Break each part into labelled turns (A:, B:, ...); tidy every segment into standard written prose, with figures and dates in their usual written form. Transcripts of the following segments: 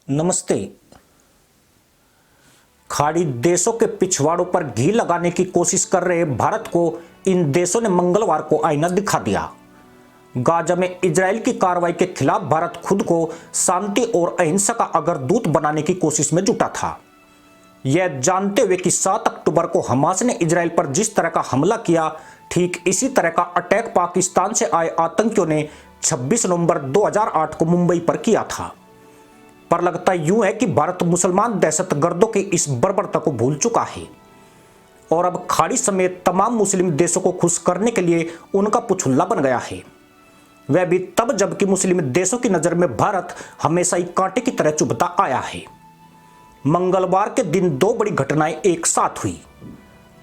A: नमस्ते। खाड़ी देशों के पिछवाड़ों पर घी लगाने की कोशिश कर रहे भारत को इन देशों ने मंगलवार को आईना दिखा दिया। गाजा में इजरायल की कार्रवाई के खिलाफ भारत खुद को शांति और अहिंसा का अग्रदूत बनाने की कोशिश में जुटा था, यह जानते हुए कि 7 अक्टूबर को हमास ने इजरायल पर जिस तरह का हमला किया, ठीक इसी तरह का अटैक पाकिस्तान से आए आतंकियों ने 26 नवंबर 2008 को मुंबई पर किया था। पर लगता यूं है कि भारत मुसलमान दहशतगर्दों की इस बर्बरता को भूल चुका है और अब खाड़ी समेत तमाम मुस्लिम देशों को खुश करने के लिए उनका पुछुल्ला बन गया है। वह भी तब जबकि मुस्लिम देशों की नजर में भारत हमेशा ही कांटे की तरह चुभता आया है। मंगलवार के दिन 2 बड़ी घटनाएं एक साथ हुई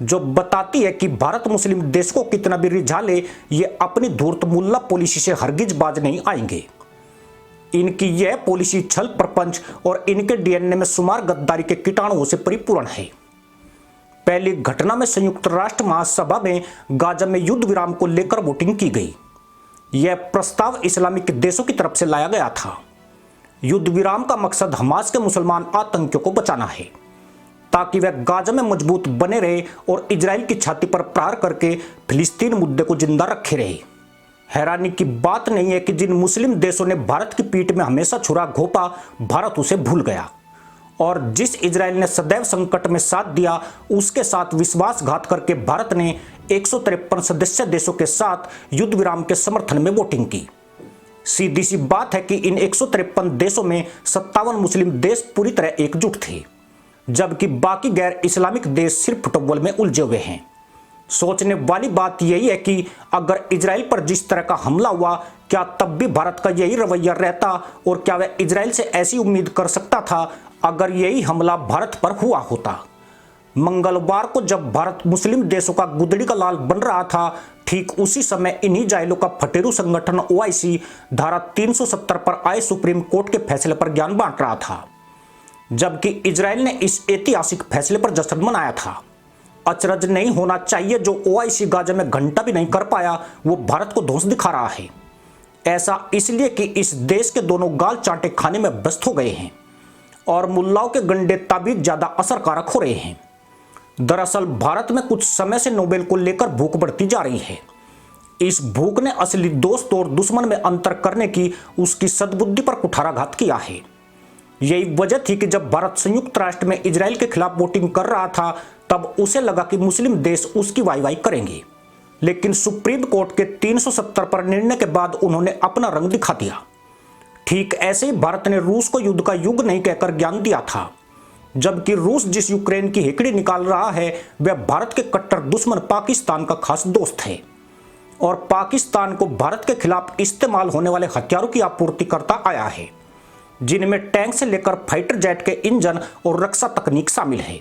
A: जो बताती है कि भारत मुस्लिम देश को कितना भी रिझा ले, ये अपनी धूर्त मुल्ला पॉलिसी से हरगिज बाज नहीं आएंगे। इनकी यह पॉलिसी छल प्रपंच और इनके डीएनए में शुमार गद्दारी के कीटाणुओं से परिपूर्ण है। पहली घटना में संयुक्त राष्ट्र महासभा में गाजा में युद्ध विराम को लेकर वोटिंग की गई। यह प्रस्ताव इस्लामिक देशों की तरफ से लाया गया था। युद्ध विराम का मकसद हमास के मुसलमान आतंकियों को बचाना है ताकि वह गाजा में मजबूत बने रहे और इजराइल की छाती पर प्रहार करके फिलिस्तीन मुद्दे को जिंदा रखे रहे। हैरानी की बात नहीं है कि जिन मुस्लिम देशों ने भारत की पीठ में हमेशा छुरा घोंपा, भारत उसे भूल गया और जिस इजराइल ने सदैव संकट में साथ दिया, उसके साथ विश्वासघात करके भारत ने 153 सदस्य देशों के साथ युद्ध विराम के समर्थन में वोटिंग की। सीधी सी बात है कि इन 153 देशों में 57 मुस्लिम देश पूरी तरह एकजुट थे, जबकि बाकी गैर इस्लामिक देश सिर्फ फुटबॉल में उलझे हुए हैं। सोचने वाली बात यही है कि अगर इजराइल पर जिस तरह का हमला हुआ, क्या तब भी भारत का यही रवैया रहता और क्या वह इजराइल से ऐसी उम्मीद कर सकता था अगर यही हमला भारत पर हुआ होता। मंगलवार को जब भारत मुस्लिम देशों का गुदड़ी का लाल बन रहा था, ठीक उसी समय इन्हीं जाहिलों का फटेरू संगठन ओआईसी धारा 370 पर आए सुप्रीम कोर्ट के फैसले पर ज्ञान बांट रहा था, जबकि इजराइल ने इस ऐतिहासिक फैसले पर जश्न मनाया था। अचरज नहीं होना चाहिए जो ओआईसी गाजा में घंटा भी नहीं कर पाया, वो भारत को धौंस दिखा रहा है। ऐसा इसलिए कि इस देश के दोनों गाल चांटे खाने में व्यस्त हो गए हैं और मुल्लाओं के गंडे ताबीज ज्यादा असरकारक हो रहे हैं। दरअसल भारत में कुछ समय से नोबेल को लेकर भूख बढ़ती जा रही है। इस भूख ने असली दोस्त और दुश्मन में अंतर करने की उसकी सद्बुद्धि पर कुठाराघात किया है। यही वजह थी कि जब भारत संयुक्त राष्ट्र में इजराइल के खिलाफ वोटिंग कर रहा था, तब उसे लगा कि मुस्लिम देश उसकी वाई करेंगे, लेकिन सुप्रीम कोर्ट के 370 पर निर्णय के बाद उन्होंने अपना रंग दिखा दिया। ठीक ऐसे ही भारत ने रूस को युद्ध का युग नहीं कहकर ज्ञान दिया था, जबकि रूस जिस यूक्रेन की हेकड़ी निकाल रहा है, वह भारत के कट्टर दुश्मन पाकिस्तान का खास दोस्त है और पाकिस्तान को भारत के खिलाफ इस्तेमाल होने वाले हथियारों की आपूर्ति करता आया है, जिनमें टैंक से लेकर फाइटर जेट के इंजन और रक्षा तकनीक शामिल है।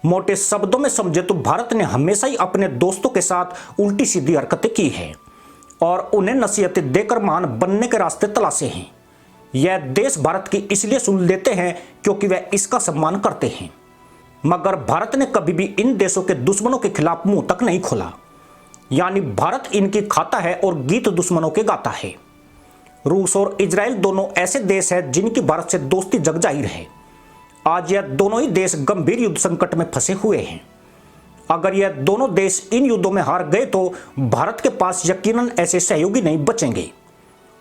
A: मोटे शब्दों में समझे तो भारत ने हमेशा ही अपने दोस्तों के साथ उल्टी सीधी हरकतें की है और उन्हें नसीहतें देकर महान बनने के रास्ते तलाशे हैं। यह देश भारत की इसलिए सुन लेते हैं क्योंकि वह इसका सम्मान करते हैं, मगर भारत ने कभी भी इन देशों के दुश्मनों के खिलाफ मुंह तक नहीं खोला। यानी भारत इनकी खाता है और गीत दुश्मनों के गाता है। रूस और इजराइल दोनों ऐसे देश हैं जिनकी भारत से दोस्ती जग जाहिर है। आज यह दोनों ही देश गंभीर युद्ध संकट में फंसे हुए हैं। अगर यह दोनों देश इन युद्धों में हार गए तो भारत के पास यकीनन ऐसे सहयोगी नहीं बचेंगे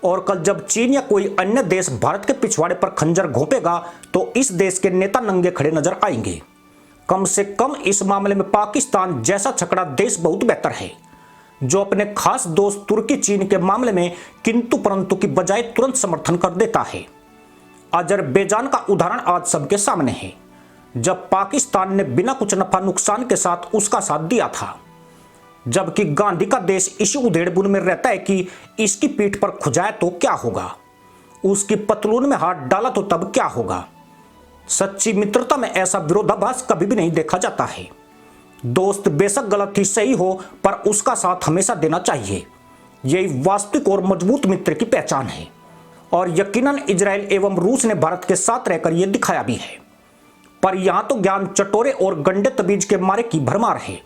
A: और कल जब चीन या कोई अन्य देश भारत के पिछवाड़े पर खंजर घोंपेगा तो इस देश के नेता नंगे खड़े नजर आएंगे। कम से कम इस मामले में पाकिस्तान जैसा छकड़ा देश बहुत बेहतर है, जो अपने खास दोस्त तुर्की चीन के मामले में किंतु परंतु की बजाय तुरंत समर्थन कर देता है। अजरबैजान का उदाहरण आज सबके सामने है, जब पाकिस्तान ने बिना कुछ नफा नुकसान के साथ उसका साथ दिया था, जबकि गांधी का देश इसी उधेड़बुन में रहता है कि इसकी पीठ पर खुजाए तो क्या होगा, उसकी पतलून में हाथ डाला तो तब क्या होगा। सच्ची मित्रता में ऐसा विरोधाभास कभी भी नहीं देखा जाता है। दोस्त बेशक गलत ही सही हो, पर उसका साथ हमेशा देना चाहिए। यही वास्तविक और मजबूत मित्र की पहचान है और यकीनन इजराइल एवं रूस ने भारत के साथ रहकर यह दिखाया भी है। पर यहां तो ज्ञान चटोरे और गंडे तबीज के मारे की भरमार है।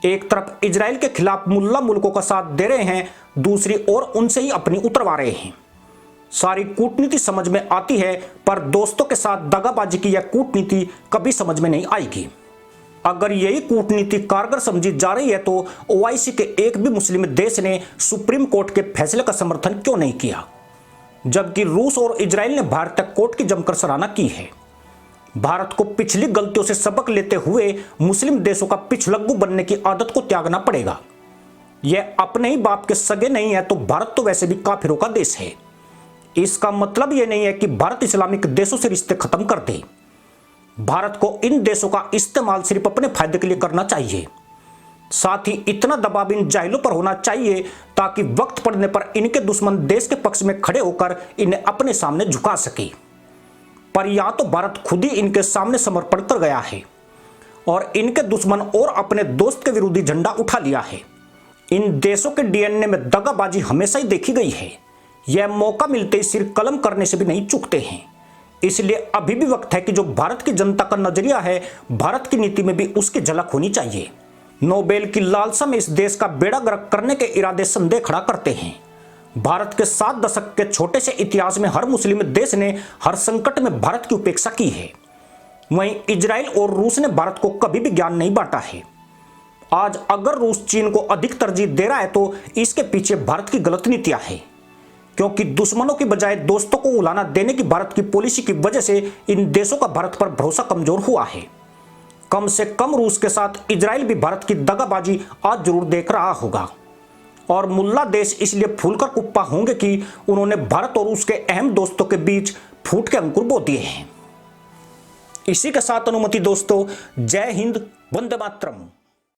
A: एक तरफ इजराइल के खिलाफ मुल्ला मुल्कों का साथ दे रहे हैं, दूसरी ओर उनसे ही अपनी उतरवा रहे हैं। सारी कूटनीति समझ में आती है, पर दोस्तों के साथ दगाबाजी की यह कूटनीति कभी समझ में नहीं आएगी। अगर यही कूटनीति कारगर समझी जा रही है तो ओआईसी के एक भी मुस्लिम देश ने सुप्रीम कोर्ट के फैसले का समर्थन क्यों नहीं किया, जबकि रूस और इजराइल ने भारतीय कोर्ट की जमकर सराहना की है। भारत को पिछली गलतियों से सबक लेते हुए मुस्लिम देशों का पिछलग्गू बनने की आदत को त्यागना पड़ेगा। यह अपने ही बाप के सगे नहीं है तो भारत तो वैसे भी काफिरों का देश है। इसका मतलब यह नहीं है कि भारत इस्लामिक देशों से रिश्ते खत्म कर दे। भारत को इन देशों का इस्तेमाल सिर्फ अपने फायदे के लिए करना चाहिए। साथ ही इतना दबाव इन जाहिलों पर होना चाहिए ताकि वक्त पड़ने पर इनके दुश्मन देश के पक्ष में खड़े होकर इन्हें अपने सामने झुका सके। पर या तो भारत खुद ही इनके सामने समर्पण कर गया है और इनके दुश्मन और अपने दोस्त के विरोधी झंडा उठा लिया है। इन देशों के डीएनए में दगाबाजी हमेशा ही देखी गई है। यह मौका मिलते ही सिर कलम करने से भी नहीं चूकते हैं। इसलिए अभी भी वक्त है कि जो भारत की जनता का नजरिया है, भारत की नीति में भी उसकी झलक होनी चाहिए। नोबेल की लालसा में इस देश का बेड़ा गर्क करने के इरादे संदेह खड़ा करते हैं। भारत के 7 दशक के छोटे से इतिहास में हर मुस्लिम देश ने हर संकट में भारत की उपेक्षा की है। वहीं इजराइल और रूस ने भारत को कभी भी ज्ञान नहीं बांटा है। आज अगर रूस चीन को अधिक तरजीह दे रहा है तो इसके पीछे भारत की गलत नीतियां हैं, क्योंकि दुश्मनों की बजाय दोस्तों को उलाना देने की भारत की पॉलिसी की वजह से इन देशों का भारत पर भरोसा कमजोर हुआ है। कम से कम रूस के साथ इजराइल भी भारत की दगाबाजी आज जरूर देख रहा होगा और मुल्ला देश इसलिए फूलकर कुप्पा होंगे कि उन्होंने भारत और उसके अहम दोस्तों के बीच फूट के अंकुर बो दिए हैं। इसी के साथ अनुमति दोस्तों, जय हिंद, वंदे मातरम।